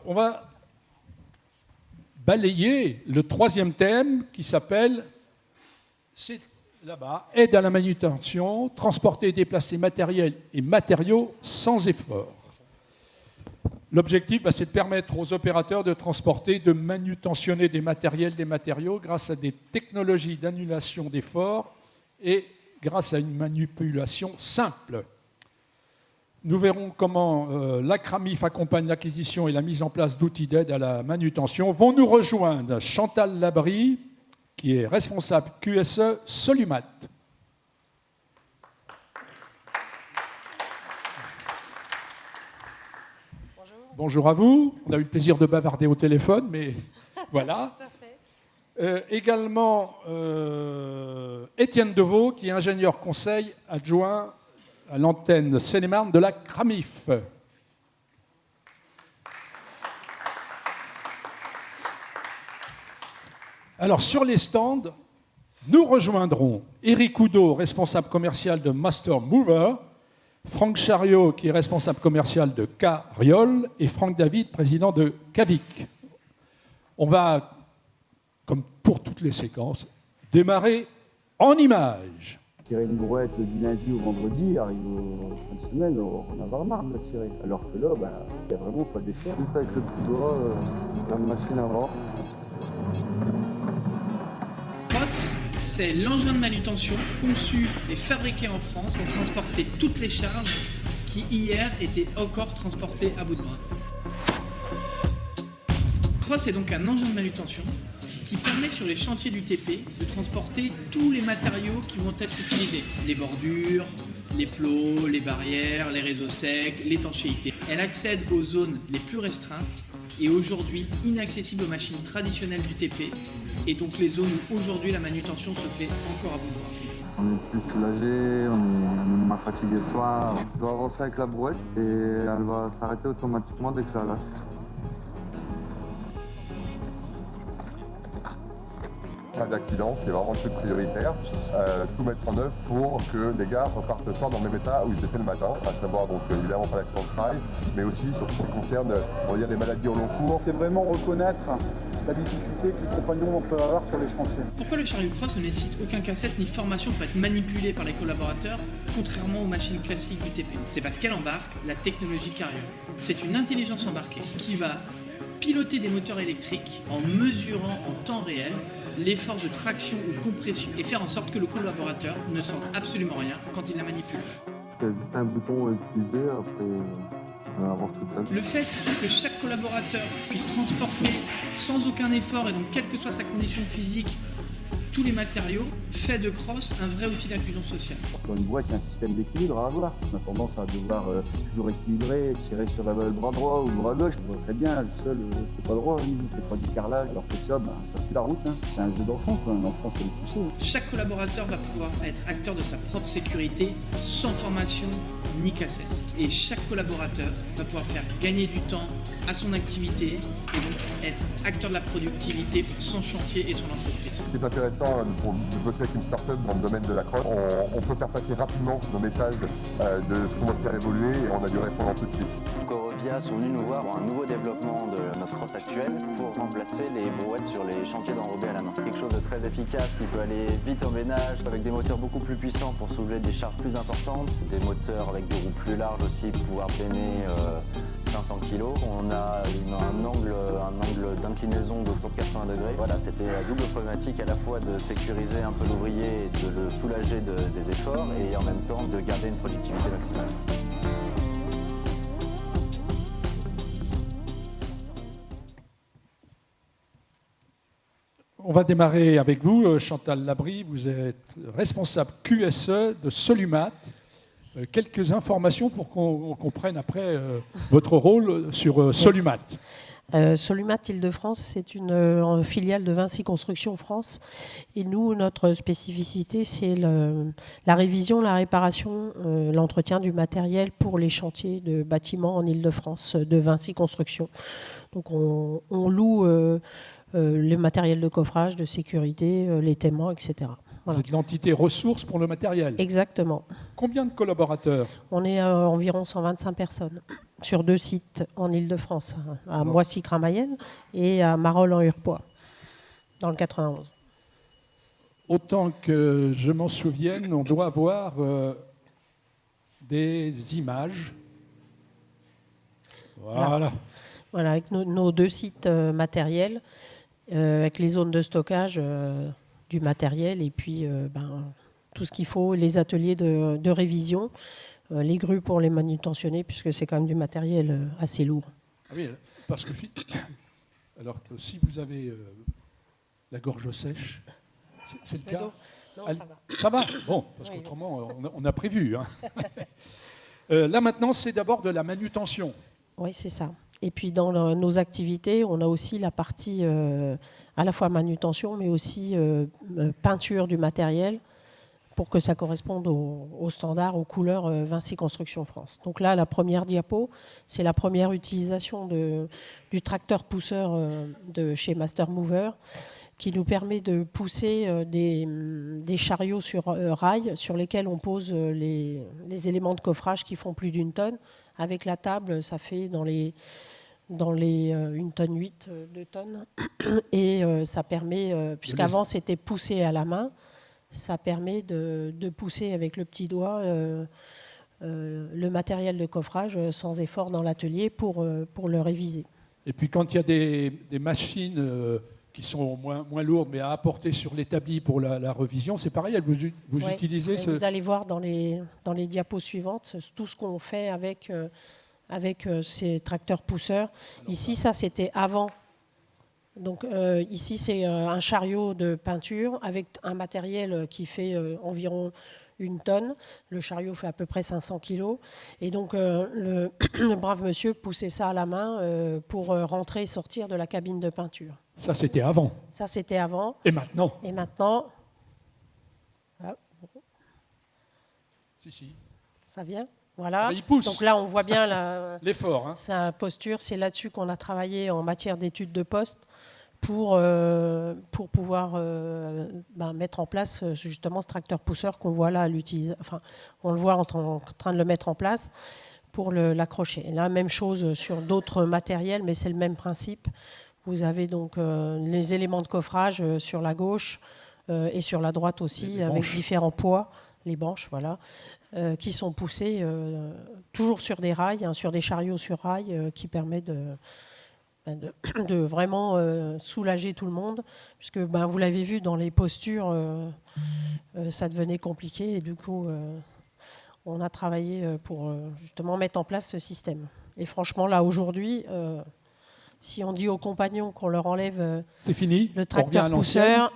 on va balayer le troisième thème qui s'appelle, c'est là-bas, aide à la manutention, transporter et déplacer matériel et matériaux sans effort. L'objectif, c'est de permettre aux opérateurs de transporter, de manutentionner des matériels, des matériaux grâce à des technologies d'annulation d'efforts et grâce à une manipulation simple. Nous verrons comment l'ACRAMIF accompagne l'acquisition et la mise en place d'outils d'aide à la manutention. Vont nous rejoindre Chantal Labrie, qui est responsable QSE Solumat. Bonjour. Bonjour à vous. On a eu le plaisir de bavarder au téléphone, mais voilà. Également Étienne Deveau, qui est ingénieur conseil adjoint à l'antenne Seine-et-Marne de la CRAMIF. Alors, sur les stands, nous rejoindrons Éric Oudot, responsable commercial de Master Mover, Franck Chariot, qui est responsable commercial de Cariol, et Franck David, président de Cavic. On va, comme pour toutes les séquences, démarrer en images. Tirer une brouette du lundi au vendredi, arrive au fin de semaine, on en a avoir marre de la tirer. Alors que là, il n'y a vraiment pas d'effort. Juste avec le petit doigt, la machine avance. Cross, c'est l'engin de manutention conçu et fabriqué en France pour transporter toutes les charges qui hier étaient encore transportées à bout de bras. Cross est donc un engin de manutention qui permet sur les chantiers du TP de transporter tous les matériaux qui vont être utilisés. Les bordures, les plots, les barrières, les réseaux secs, l'étanchéité. Elle accède aux zones les plus restreintes et aujourd'hui inaccessibles aux machines traditionnelles du TP et donc les zones où aujourd'hui la manutention se fait encore à bout de bras. On est plus soulagé, on est moins fatigué le soir. Je dois avancer avec la brouette et elle va s'arrêter automatiquement dès que je la lâche. D'accident, c'est vraiment le truc prioritaire. Tout mettre en œuvre pour que les gars repartent le soir dans le même état où ils étaient le matin, à savoir donc évidemment pas l'accident de travail, mais aussi sur tout ce qui concerne on va dire, les maladies au long cours. C'est vraiment reconnaître la difficulté que les compagnons peuvent avoir sur les chantiers. Pourquoi le chariot cross ne nécessite aucun cassette ni formation pour être manipulé par les collaborateurs, contrairement aux machines classiques du TP? C'est parce qu'elle embarque la technologie Cariol. C'est une intelligence embarquée qui va piloter des moteurs électriques en mesurant en temps réel l'effort de traction ou de compression et faire en sorte que le collaborateur ne sente absolument rien quand il la manipule. Il y a juste un bouton à utiliser, après on avance tout seul. Le fait que chaque collaborateur puisse transporter sans aucun effort et donc quelle que soit sa condition physique tous les matériaux fait de Cross un vrai outil d'inclusion sociale. Sur une boîte, il y a un système d'équilibre à avoir. On a tendance à devoir toujours équilibrer, tirer sur le bras droit ou le bras gauche. On voit très bien, le sol, c'est pas droit, c'est pas du carrelage. Alors que ça suit la route. Hein. C'est un jeu d'enfant, quoi. Un enfant, c'est le pousser. Chaque collaborateur va pouvoir être acteur de sa propre sécurité sans formation ni cassesse. Et chaque collaborateur va pouvoir faire gagner du temps à son activité et donc être acteur de la productivité pour son chantier et son entreprise. Ce qui est intéressant de bosser avec une start-up dans le domaine de la cross, on peut faire passer rapidement nos messages de ce qu'on va faire évoluer et on a dû répondre tout de suite. Eurovia sont venus nous voir pour un nouveau développement de notre cross actuelle pour remplacer les brouettes sur les chantiers d'enrobé à la main. Quelque chose de très efficace qui peut aller vite en ménage avec des moteurs beaucoup plus puissants pour soulever des charges plus importantes, des moteurs avec des roues plus larges aussi pour pouvoir béner 500 kg. On a un angle d'inclinaison d'autour de 80 degrés. Voilà, c'était la double problématique à la fois de sécuriser un peu l'ouvrier et de le soulager des efforts et en même temps de garder une productivité maximale. On va démarrer avec vous, Chantal Labrie. Vous êtes responsable QSE de Solumat. Quelques informations pour qu'on comprenne après votre rôle sur Solumat. Solumat Île-de-France, c'est une filiale de Vinci Construction France. Et nous, notre spécificité, c'est la révision, la réparation, l'entretien du matériel pour les chantiers de bâtiments en Île-de-France de Vinci Construction. Donc on loue le matériel de coffrage, de sécurité, les témoins, etc. Voilà. Vous êtes l'entité ressources pour le matériel. Exactement. Combien de collaborateurs? On est à environ 125 personnes. sur 2 sites en Île-de-France, à Moissy-Cramayel et à Marolles-en-Hurepoix, dans le 91. Autant que je m'en souvienne, on doit avoir des images. Voilà. Voilà, avec nos 2 sites matériels, avec les zones de stockage du matériel et puis tout ce qu'il faut, les ateliers de révision, les grues pour les manutentionner, puisque c'est quand même du matériel assez lourd. Ah oui, parce que alors, si vous avez la gorge sèche, c'est le cas. Non, ça va. Ça va. Bon, parce qu'autrement, on a prévu. Hein. Là, maintenant, c'est d'abord de la manutention. Oui, c'est ça. Et puis, dans nos activités, on a aussi la partie à la fois manutention, mais aussi peinture du matériel pour que ça corresponde aux standards, aux couleurs Vinci Construction France. Donc là, la première diapo, c'est la première utilisation du tracteur pousseur de chez Master Mover, qui nous permet de pousser des chariots sur rail sur lesquels on pose les éléments de coffrage qui font plus d'1 tonne. Avec la table, ça fait dans les 1 tonne 8, 2 tonnes. Et ça permet, puisqu'avant c'était poussé à la main, ça permet de pousser avec le petit doigt le matériel de coffrage sans effort dans l'atelier pour le réviser. Et puis quand il y a des machines qui sont moins lourdes, mais à apporter sur l'établi pour la révision, c'est pareil, vous utilisez ce... Vous allez voir dans les diapos suivantes tout ce qu'on fait avec ces tracteurs pousseurs. Ici, ça, c'était avant. Donc ici, c'est un chariot de peinture avec un matériel qui fait environ 1 tonne. Le chariot fait à peu près 500 kilos. Et donc, le brave monsieur poussait ça à la main pour rentrer et sortir de la cabine de peinture. Ça, c'était avant. Ça, c'était avant. Et maintenant? Et maintenant... Ah. Si. Ça vient. Voilà. Ah ben, il pousse. Donc là, on voit bien l'effort. Hein. Sa posture. C'est là-dessus qu'on a travaillé en matière d'études de poste pour pouvoir mettre en place justement ce tracteur pousseur qu'on voit là à l'utiliser. Enfin, on le voit en train de le mettre en place pour l'accrocher. La même chose sur d'autres matériels, mais c'est le même principe. Vous avez donc les éléments de coffrage sur la gauche et sur la droite aussi, avec différents poids, les banches, voilà, qui sont poussés toujours sur des rails, sur des chariots sur rails, qui permet de vraiment soulager tout le monde, puisque vous l'avez vu dans les postures, ça devenait compliqué et du coup on a travaillé pour justement mettre en place ce système. Et franchement là aujourd'hui, si on dit aux compagnons qu'on leur enlève c'est fini, le tracteur pousseur,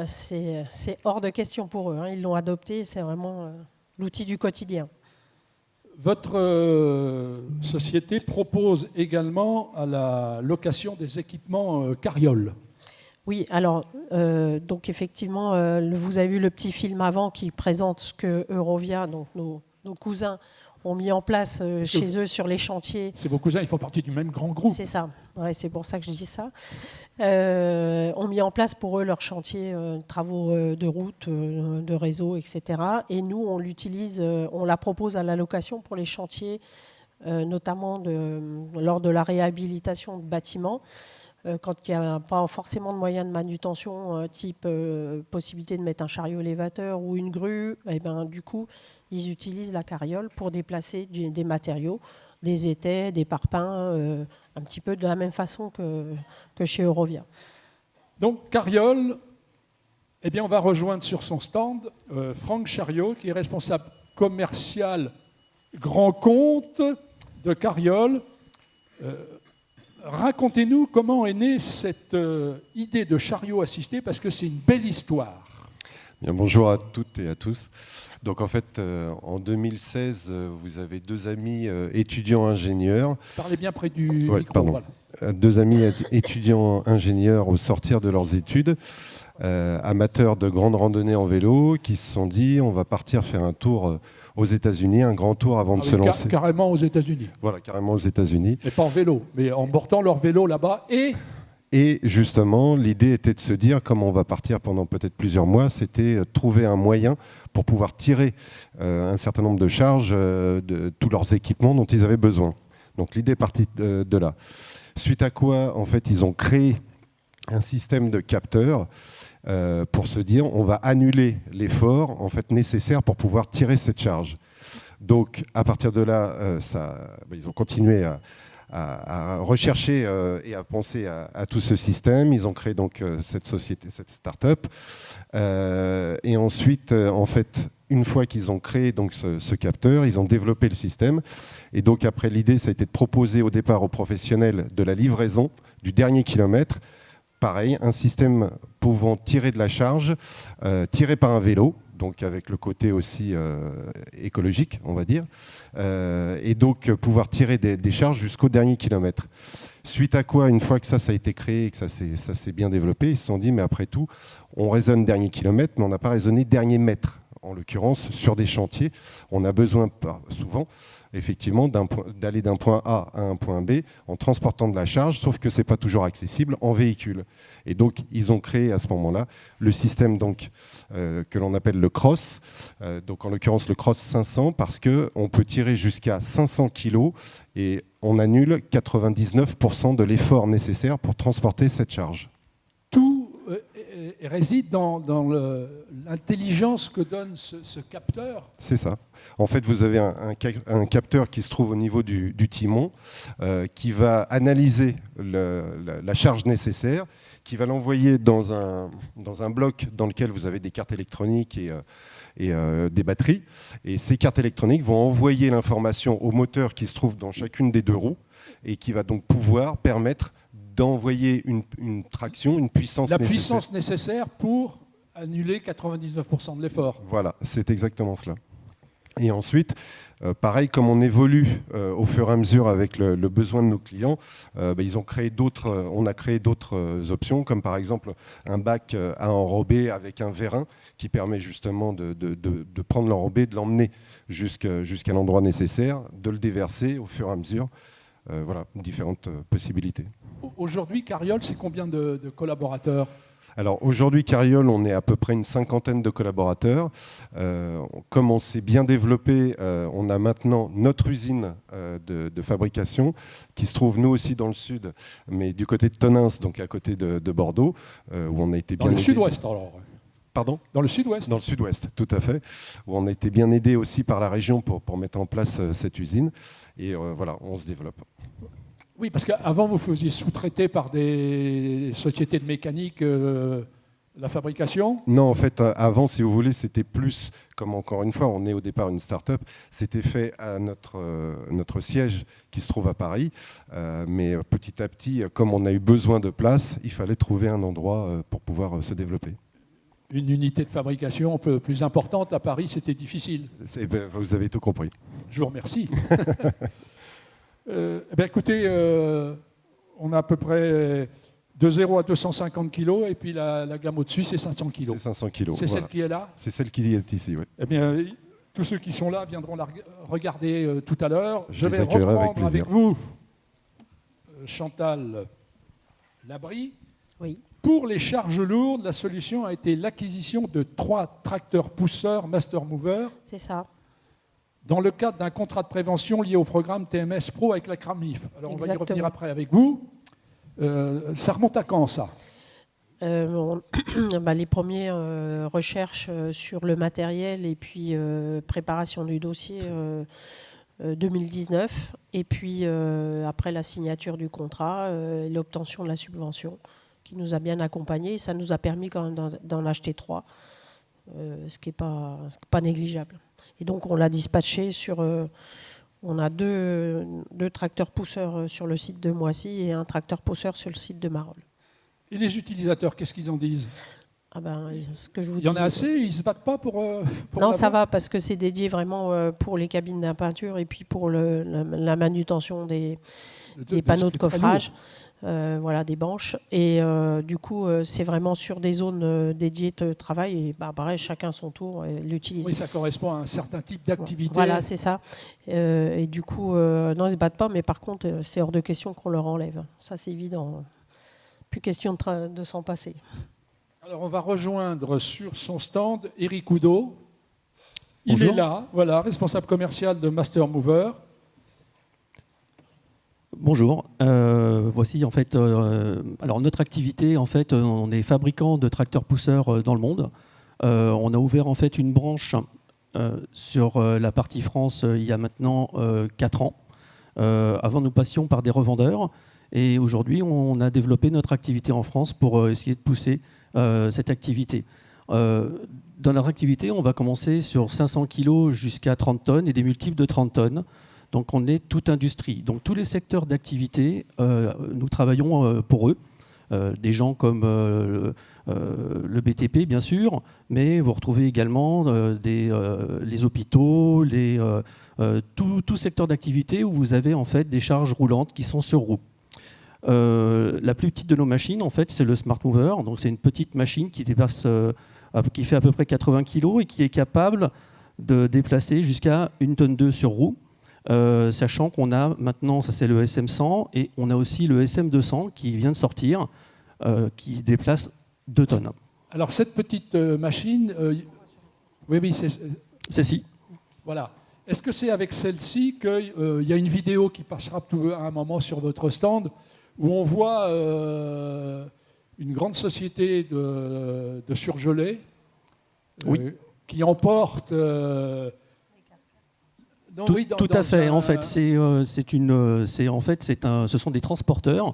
c'est hors de question pour eux. Hein. Ils l'ont adopté, c'est vraiment l'outil du quotidien. Votre société propose également à la location des équipements carrioles. Oui, alors, donc effectivement, vous avez vu le petit film avant qui présente ce que Eurovia, donc nos cousins, ont mis en place chez eux sur les chantiers. C'est vos cousins, ils font partie du même grand groupe. C'est ça, ouais, c'est pour ça que je dis ça. Ont mis en place pour eux leurs chantiers, travaux de route, de réseau, etc. Et nous, on l'utilise, on la propose à la location pour les chantiers, notamment lors de la réhabilitation de bâtiments. Quand il n'y a pas forcément de moyens de manutention, type possibilité de mettre un chariot élévateur ou une grue, et du coup, ils utilisent la carriole pour déplacer des matériaux, des étais, des parpaings, un petit peu de la même façon que chez Eurovia. Donc, carriole, eh bien, on va rejoindre sur son stand Franck Chariot, qui est responsable commercial grand compte de carriole. Racontez-nous comment est née cette idée de chariot assisté, parce que c'est une belle histoire. Bien, bonjour à toutes et à tous. Donc en fait, en 2016, vous avez 2 amis étudiants ingénieurs. Parlez bien près du micro. Pardon. Voilà. 2 amis étudiants ingénieurs au sortir de leurs études, amateurs de grandes randonnées en vélo, qui se sont dit on va partir faire un tour aux États-Unis, un grand tour avant de se lancer. Carrément aux États-Unis. Voilà, carrément aux États-Unis. Mais pas en vélo, mais en portant leur vélo là-bas Et justement, l'idée était de se dire, comme on va partir pendant peut-être plusieurs mois, c'était trouver un moyen pour pouvoir tirer un certain nombre de charges de tous leurs équipements dont ils avaient besoin. Donc l'idée est partie de là. Suite à quoi, en fait, ils ont créé un système de capteurs pour se dire on va annuler l'effort en fait, nécessaire pour pouvoir tirer cette charge. Donc à partir de là, ils ont continué à rechercher et à penser à tout ce système. Ils ont créé donc cette société, cette start-up. Et ensuite, en fait, une fois qu'ils ont créé donc ce capteur, ils ont développé le système. Et donc après, l'idée, ça a été de proposer au départ aux professionnels de la livraison du dernier kilomètre, pareil, un système pouvant tirer de la charge, tiré par un vélo, donc avec le côté aussi écologique, on va dire, et donc pouvoir tirer des charges jusqu'au dernier kilomètre. Suite à quoi, une fois que ça a été créé et que ça s'est bien développé, ils se sont dit, mais après tout, on raisonne dernier kilomètre, mais on n'a pas raisonné dernier mètre. En l'occurrence, sur des chantiers, on a besoin souvent, effectivement, d'aller d'un point A à un point B en transportant de la charge, sauf que ce n'est pas toujours accessible en véhicule. Et donc, ils ont créé à ce moment-là le système donc, que l'on appelle le Cross, donc en l'occurrence le Cross 500, parce qu'on peut tirer jusqu'à 500 kg et on annule 99% de l'effort nécessaire pour transporter cette charge. Tout réside dans l'intelligence que donne ce capteur. C'est ça. En fait, vous avez un capteur qui se trouve au niveau du timon, qui va analyser la charge nécessaire, qui va l'envoyer dans un bloc dans lequel vous avez des cartes électroniques et des batteries. Et ces cartes électroniques vont envoyer l'information au moteur qui se trouve dans chacune des deux roues et qui va donc pouvoir permettre d'envoyer une traction, une puissance nécessaire. La puissance nécessaire pour annuler 99% de l'effort. Voilà, c'est exactement cela. Et ensuite, pareil, comme on évolue au fur et à mesure avec le besoin de nos clients, on a créé d'autres options, comme par exemple un bac à enrober avec un vérin qui permet justement de prendre l'enrobé, de l'emmener jusqu'à l'endroit nécessaire, de le déverser au fur et à mesure. Voilà, différentes possibilités. Aujourd'hui, Cariol, c'est combien de collaborateurs ? Alors aujourd'hui, Cariol, on est à peu près une 50aine de collaborateurs. Comme on s'est bien développé, on a maintenant notre usine de fabrication qui se trouve nous aussi dans le sud, mais du côté de Tonneins, donc à côté de Bordeaux, où on a été bien aidé. Dans le sud-ouest alors. Pardon ? Dans le sud-ouest. Dans le sud-ouest, tout à fait, où on a été bien aidé aussi par la région pour mettre en place cette usine. Et voilà, on se développe. Oui, parce qu'avant, vous faisiez sous-traiter par des sociétés de mécanique la fabrication ? Non, en fait, avant, si vous voulez, c'était plus, comme encore une fois, on est au départ une start-up, c'était fait à notre siège qui se trouve à Paris. Mais petit à petit, comme on a eu besoin de place, il fallait trouver un endroit pour pouvoir se développer. Une unité de fabrication un peu plus importante à Paris, c'était difficile. Vous avez tout compris. Je vous remercie. Écoutez, on a à peu près de 0 à 250 kg et puis la gamme au-dessus, c'est 500 kg. C'est 500 kg. C'est celle qui est là ? C'est celle qui est ici, oui. Eh bien, tous ceux qui sont là viendront la regarder tout à l'heure. Je vais reprendre avec vous Chantal Labrie. Oui. Pour les charges lourdes, la solution a été l'acquisition de 3 tracteurs pousseurs Master Mover. C'est ça. Dans le cadre d'un contrat de prévention lié au programme TMS Pro avec la CRAMIF. Alors on va y revenir après avec vous. Ça remonte à quand ça ? Les premières recherches sur le matériel et puis préparation du dossier 2019. Et puis après la signature du contrat, l'obtention de la subvention qui nous a bien accompagnés. Ça nous a permis quand même d'en acheter 3, ce qui n'est pas négligeable. Et donc on l'a dispatché on a deux tracteurs pousseurs sur le site de Moissy et un tracteur pousseur sur le site de Marolles. Et les utilisateurs, qu'est-ce qu'ils en disent ? Ce que je vous Il y en a assez, ils ne se battent pas pour non, ça va, parce que c'est dédié vraiment pour les cabines d'impeinture et puis pour la manutention des panneaux de coffrage. Des banches. Et du coup, c'est vraiment sur des zones dédiées de travail. Et pareil, chacun son tour l'utilise. Oui, ça correspond à un certain type d'activité. Voilà, c'est ça. Et du coup, non, ils ne se battent pas, mais par contre, c'est hors de question qu'on leur enlève. Ça, c'est évident. Plus question de s'en passer. Alors, on va rejoindre sur son stand Eric Oudot. Il Bonjour. est là, voilà, responsable commercial de Master Mover. Bonjour. Voici en fait, alors notre activité, en fait, on est fabricant de tracteurs pousseurs dans le monde. On a ouvert en fait une branche sur la partie France il y a maintenant 4 ans. Avant, nous passions par des revendeurs et aujourd'hui, on a développé notre activité en France pour essayer de pousser cette activité. Dans notre activité, on va commencer sur 500 kg jusqu'à 30 tonnes et des multiples de 30 tonnes. Donc on est toute industrie. Donc tous les secteurs d'activité, nous travaillons pour eux. Des gens comme le BTP, bien sûr, mais vous retrouvez également les hôpitaux, tout secteur d'activité où vous avez en fait des charges roulantes qui sont sur roue. La plus petite de nos machines, en fait, c'est le Smart Mover. Donc c'est une petite machine qui fait à peu près 80 kg et qui est capable de déplacer jusqu'à 1,2 tonne sur roue. Sachant qu'on a maintenant, ça c'est le SM100, et on a aussi le SM200 qui vient de sortir, qui déplace 2 tonnes. Alors cette petite machine, oui, c'est celle-ci. Voilà. Est-ce que c'est avec celle-ci qu'il y a une vidéo qui passera à un moment sur votre stand où on voit une grande société de surgelés qui emporte... Tout à fait. En fait, ce sont des transporteurs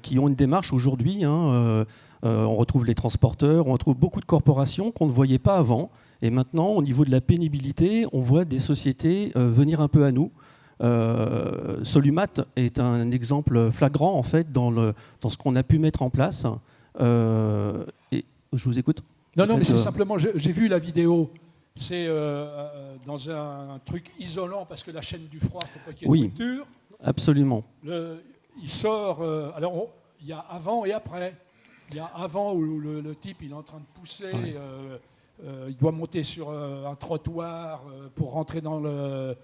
qui ont une démarche aujourd'hui. On retrouve les transporteurs, on retrouve beaucoup de corporations qu'on ne voyait pas avant. Et maintenant, au niveau de la pénibilité, on voit des sociétés venir un peu à nous. Solumat est un exemple flagrant en fait dans ce qu'on a pu mettre en place. Et je vous écoute. Non, mais c'est simplement, j'ai vu la vidéo. C'est dans un truc isolant parce que la chaîne du froid, il ne faut pas qu'il y ait de rupture. Absolument. Il sort. Alors, il y a avant et après. Il y a avant où le type il est en train de pousser. Il doit monter sur un trottoir pour rentrer dans le.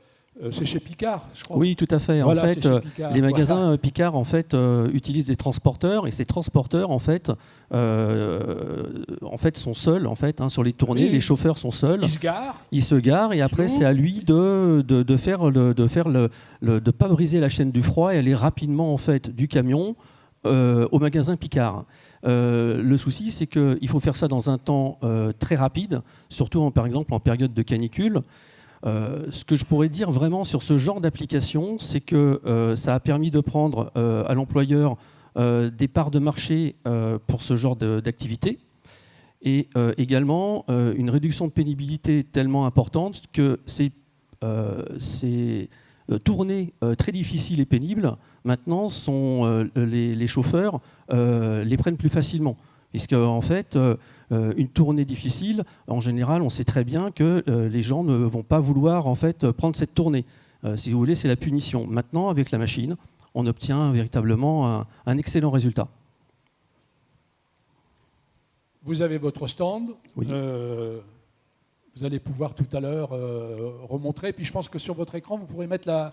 C'est chez Picard, je crois. Oui, tout à fait. Voilà, en fait, les magasins Picard en fait, utilisent des transporteurs et ces transporteurs en fait sont seuls en fait, sur les tournées. Les chauffeurs sont seuls. Ils se garent et après c'est à lui de pas briser la chaîne du froid et aller rapidement en fait du camion au magasin Picard. Le souci, c'est qu'il faut faire ça dans un temps très rapide, surtout par exemple en période de canicule. Ce que je pourrais dire vraiment sur ce genre d'application, c'est que ça a permis de prendre à l'employeur des parts de marché pour ce genre d'activité et également une réduction de pénibilité tellement importante que ces tournées très difficiles et pénibles, maintenant, les chauffeurs les prennent plus facilement. Puisque, en fait, une tournée difficile, en général, on sait très bien que les gens ne vont pas vouloir en fait, prendre cette tournée. Si vous voulez, c'est la punition. Maintenant, avec la machine, on obtient véritablement un excellent résultat. Vous avez votre stand. Oui. Vous allez pouvoir tout à l'heure remontrer. Puis je pense que sur votre écran, vous pourrez mettre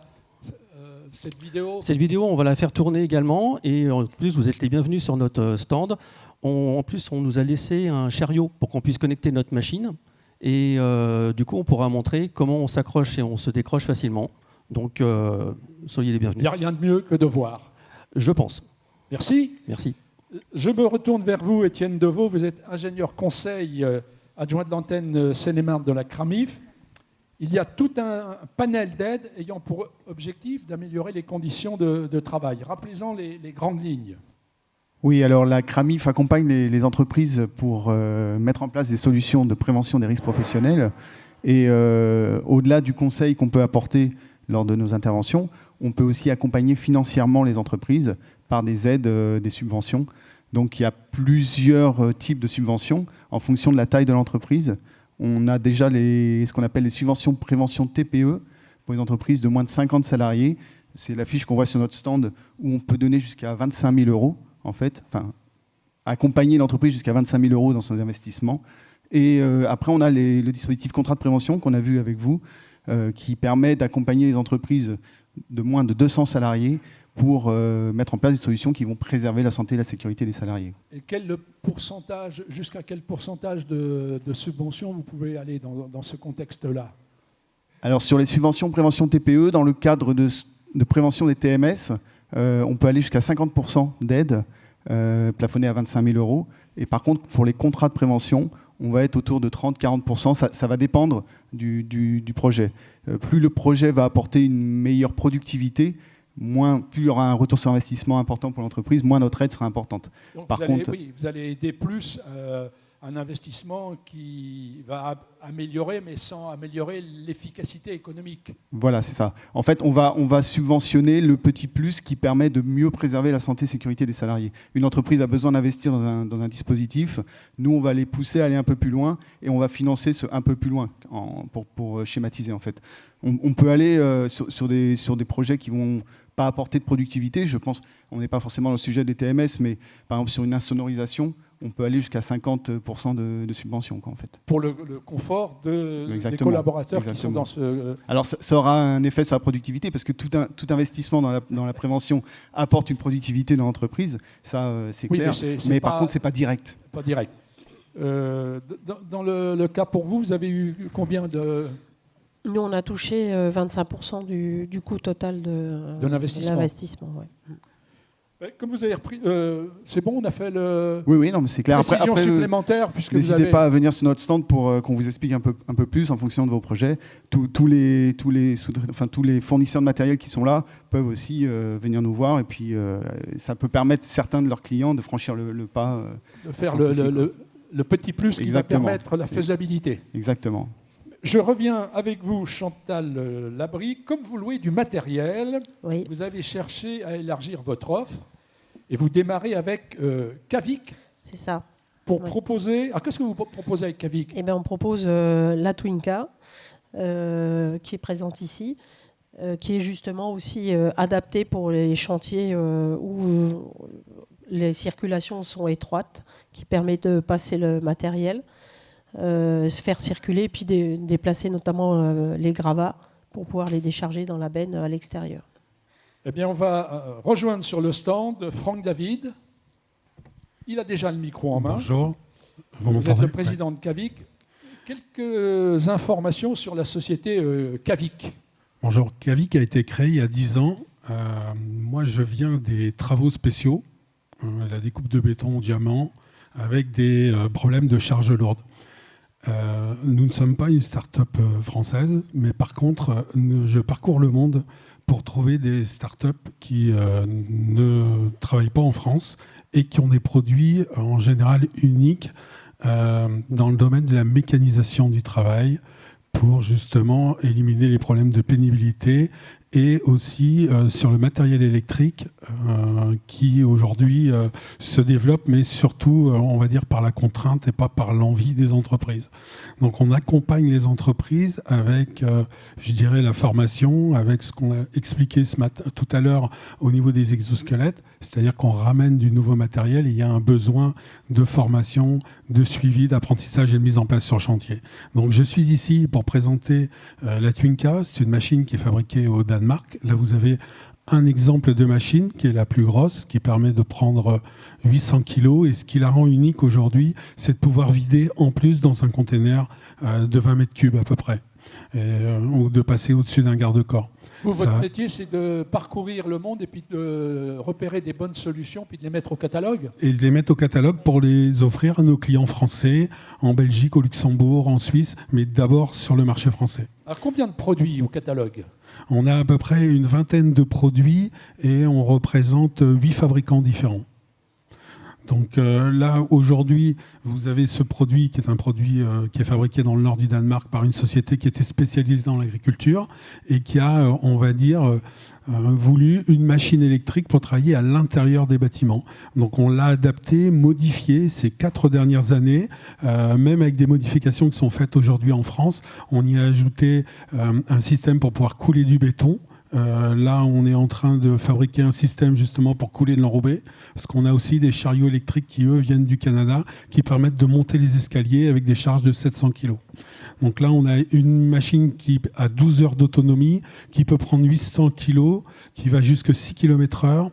cette vidéo. Cette vidéo, on va la faire tourner également. Et en plus, vous êtes les bienvenus sur notre stand. En plus, on nous a laissé un chariot pour qu'on puisse connecter notre machine. Et du coup, on pourra montrer comment on s'accroche et on se décroche facilement. Donc, soyez les bienvenus. Il n'y a rien de mieux que de voir. Je pense. Merci. Merci. Je me retourne vers vous, Étienne Deveau. Vous êtes ingénieur conseil adjoint de l'antenne Seine-et-Marne de la CRAMIF. Il y a tout un panel d'aides ayant pour objectif d'améliorer les conditions de travail. Rappelez-en les grandes lignes. Oui, alors la CRAMIF accompagne les entreprises pour mettre en place des solutions de prévention des risques professionnels. Et au-delà du conseil qu'on peut apporter lors de nos interventions, on peut aussi accompagner financièrement les entreprises par des aides, des subventions. Donc il y a plusieurs types de subventions en fonction de la taille de l'entreprise. On a déjà ce qu'on appelle les subventions prévention TPE pour les entreprises de moins de 50 salariés. C'est la fiche qu'on voit sur notre stand où on peut donner jusqu'à 25 000 euros, en fait. Enfin, accompagner l'entreprise jusqu'à 25 000 euros dans son investissement. Et après, on a le dispositif contrat de prévention qu'on a vu avec vous, qui permet d'accompagner les entreprises de moins de 200 salariés pour mettre en place des solutions qui vont préserver la santé et la sécurité des salariés. Et jusqu'à quel pourcentage de subventions vous pouvez aller dans ce contexte-là? Alors sur les subventions prévention TPE, dans le cadre de prévention des TMS, on peut aller jusqu'à 50% d'aide, plafonnée à 25 000 €. Et par contre, pour les contrats de prévention, on va être autour de 30-40%. Ça va dépendre du projet. Plus le projet va apporter une meilleure productivité, plus il y aura un retour sur investissement important pour l'entreprise, moins notre aide sera importante. Donc Par contre, vous allez aider plus un investissement qui va améliorer, mais sans améliorer l'efficacité économique. Voilà, c'est ça. En fait, on va subventionner le petit plus qui permet de mieux préserver la santé et sécurité des salariés. Une entreprise a besoin d'investir dans un dispositif. Nous, on va les pousser à aller un peu plus loin et on va financer ce un peu plus loin pour schématiser, en fait. On peut aller sur des projets qui vont pas apporter de productivité. Je pense, on n'est pas forcément dans le sujet des TMS, mais par exemple sur une insonorisation, on peut aller jusqu'à 50% de subvention, en fait. Pour le confort des collaborateurs qui sont dans ce... Alors ça aura un effet sur la productivité, parce que tout investissement dans la prévention apporte une productivité dans l'entreprise, ça c'est clair, mais par contre c'est pas direct. Pas direct. Dans le cas pour vous, vous avez eu combien de... Nous, on a touché 25% du coût total de l'investissement. Ouais. Comme vous avez repris, c'est bon, on a fait le... Oui, non, mais c'est clair. Précision supplémentaire, puisque n'hésitez pas à venir sur notre stand pour qu'on vous explique un peu plus en fonction de vos projets. Tous les fournisseurs de matériel qui sont là peuvent aussi venir nous voir, et puis ça peut permettre certains de leurs clients de franchir le pas. De faire le petit plus qui va permettre la faisabilité. Exactement. Je reviens avec vous, Chantal Labrie. Comme vous louez du matériel, oui. Vous avez cherché à élargir votre offre et vous démarrez avec Cavic. C'est ça. Pour proposer... qu'est-ce que vous proposez avec Cavic ? Eh bien, on propose la Twinka, qui est présente ici, qui est justement aussi adaptée pour les chantiers où les circulations sont étroites, qui permet de passer le matériel. Se faire circuler et puis déplacer notamment les gravats pour pouvoir les décharger dans la benne à l'extérieur. Eh bien, on va rejoindre sur le stand Franck David. Il a déjà le micro en main. Bonjour. Vous êtes le président de Cavic. Quelques informations sur la société Cavic. Bonjour. Cavic a été créé il y a 10 ans. Moi, je viens des travaux spéciaux, la découpe de béton au diamant, avec des problèmes de charge lourde. Nous ne sommes pas une start-up française, mais par contre, je parcours le monde pour trouver des start-up qui ne travaillent pas en France et qui ont des produits en général uniques dans le domaine de la mécanisation du travail pour justement éliminer les problèmes de pénibilité et aussi sur le matériel électrique qui aujourd'hui se développe, mais surtout, on va dire, par la contrainte et pas par l'envie des entreprises. Donc on accompagne les entreprises avec, je dirais, la formation, avec ce qu'on a expliqué tout à l'heure au niveau des exosquelettes, c'est-à-dire qu'on ramène du nouveau matériel et il y a un besoin de formation, de suivi, d'apprentissage et de mise en place sur chantier. Donc je suis ici pour présenter la Twinka. C'est une machine qui est fabriquée au Danemark. Là, vous avez un exemple de machine qui est la plus grosse, qui permet de prendre 800 kg. Et ce qui la rend unique aujourd'hui, c'est de pouvoir vider en plus dans un container de 20 mètres cubes à peu près, ou de passer au-dessus d'un garde-corps. Votre métier, c'est de parcourir le monde et puis de repérer des bonnes solutions, puis de les mettre au catalogue ? Et de les mettre au catalogue pour les offrir à nos clients français, en Belgique, au Luxembourg, en Suisse, mais d'abord sur le marché français. Alors, combien de produits au catalogue ? On a à peu près une vingtaine de produits et on représente 8 fabricants différents. Donc là, aujourd'hui, vous avez ce produit qui est un produit qui est fabriqué dans le nord du Danemark par une société qui était spécialisée dans l'agriculture et qui a, on va dire, voulu une machine électrique pour travailler à l'intérieur des bâtiments. Donc on l'a adapté, modifié ces 4 dernières années, même avec des modifications qui sont faites aujourd'hui en France. On y a ajouté un système pour pouvoir couler du béton. Là, on est en train de fabriquer un système justement pour couler de l'enrobé, parce qu'on a aussi des chariots électriques qui, eux, viennent du Canada, qui permettent de monter les escaliers avec des charges de 700 kg. Donc là, on a une machine qui a 12 heures d'autonomie, qui peut prendre 800 kg, qui va jusqu'à 6 km/h,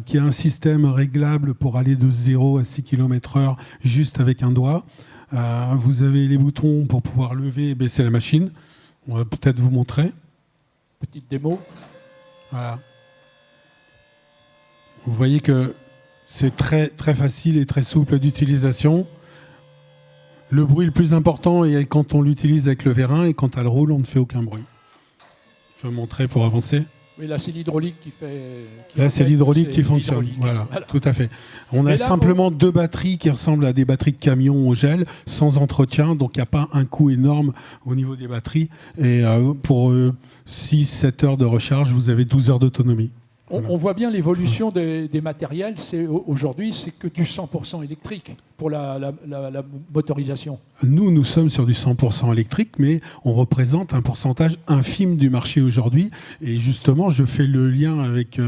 qui a un système réglable pour aller de 0 à 6 km/h juste avec un doigt. Vous avez les boutons pour pouvoir lever et baisser la machine. On va peut-être vous montrer. Petite démo. Voilà. Vous voyez que c'est très, très facile et très souple d'utilisation. Le bruit le plus important est quand on l'utilise avec le vérin, et quand elle roule, on ne fait aucun bruit. Je vais montrer pour avancer. Oui, là, c'est l'hydraulique qui fait... Là, c'est l'hydraulique qui fonctionne. Voilà, tout à fait. On a simplement 2 batteries qui ressemblent à des batteries de camion au gel, sans entretien, donc il n'y a pas un coût énorme au niveau des batteries. Et pour 6-7 heures de recharge, vous avez 12 heures d'autonomie. On voit bien l'évolution des matériels. Aujourd'hui, c'est que du 100% électrique pour la motorisation. Nous sommes sur du 100% électrique, mais on représente un pourcentage infime du marché aujourd'hui. Et justement, je fais le lien avec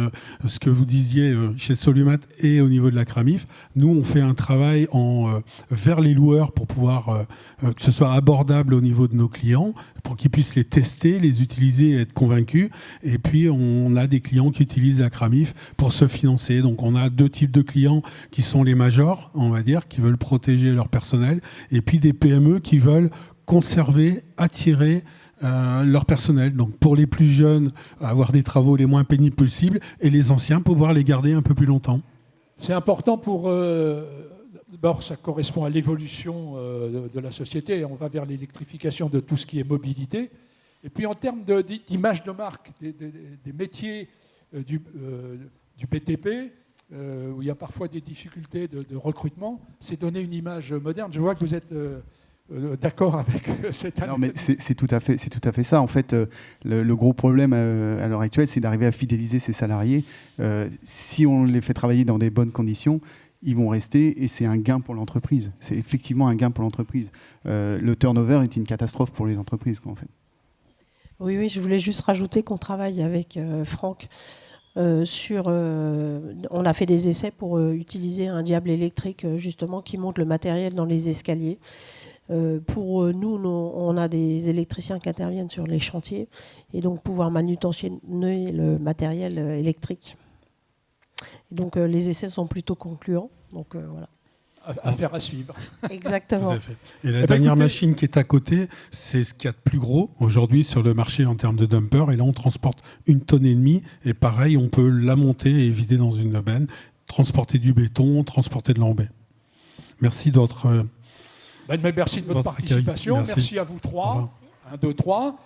ce que vous disiez chez Solumat et au niveau de la Cramif. Nous, on fait un travail vers les loueurs pour pouvoir que ce soit abordable au niveau de nos clients, pour qu'ils puissent les tester, les utiliser et être convaincus. Et puis, on a des clients qui utilisent la Cramif pour se financer. Donc, on a 2 types de clients qui sont les majors, on va dire, qui veulent protéger leur personnel, et puis des PME qui veulent conserver, attirer leur personnel. Donc, pour les plus jeunes, avoir des travaux les moins pénibles possibles, et les anciens, pouvoir les garder un peu plus longtemps. C'est important pour... D'abord, ça correspond à l'évolution de la société. On va vers l'électrification de tout ce qui est mobilité. Et puis, en termes d'image de marque, des métiers du BTP, où il y a parfois des difficultés de recrutement, c'est donner une image moderne. Je vois que vous êtes d'accord avec cette analyse. Non, mais c'est tout à fait ça. En fait, le gros problème à l'heure actuelle, c'est d'arriver à fidéliser ces salariés. Si on les fait travailler dans des bonnes conditions, ils vont rester, et c'est un gain pour l'entreprise. C'est effectivement un gain pour l'entreprise. Le turnover est une catastrophe pour les entreprises, en fait. Oui, je voulais juste rajouter qu'on travaille avec Franck sur... on a fait des essais pour utiliser un diable électrique, justement, qui monte le matériel dans les escaliers. Pour nous, on a des électriciens qui interviennent sur les chantiers, et donc pouvoir manutentionner le matériel électrique. Et donc les essais sont plutôt concluants. Donc voilà. Affaire à suivre. Exactement. Tout à fait. Et la dernière machine qui est à côté, c'est ce qu'il y a de plus gros aujourd'hui sur le marché en termes de dumper. Et là, on transporte 1,5 tonnes. Et pareil, on peut la monter et vider dans une benne, transporter du béton, transporter de l'embais. Merci d'autres. Merci de votre participation. Merci à vous 3. 1, 2, 3.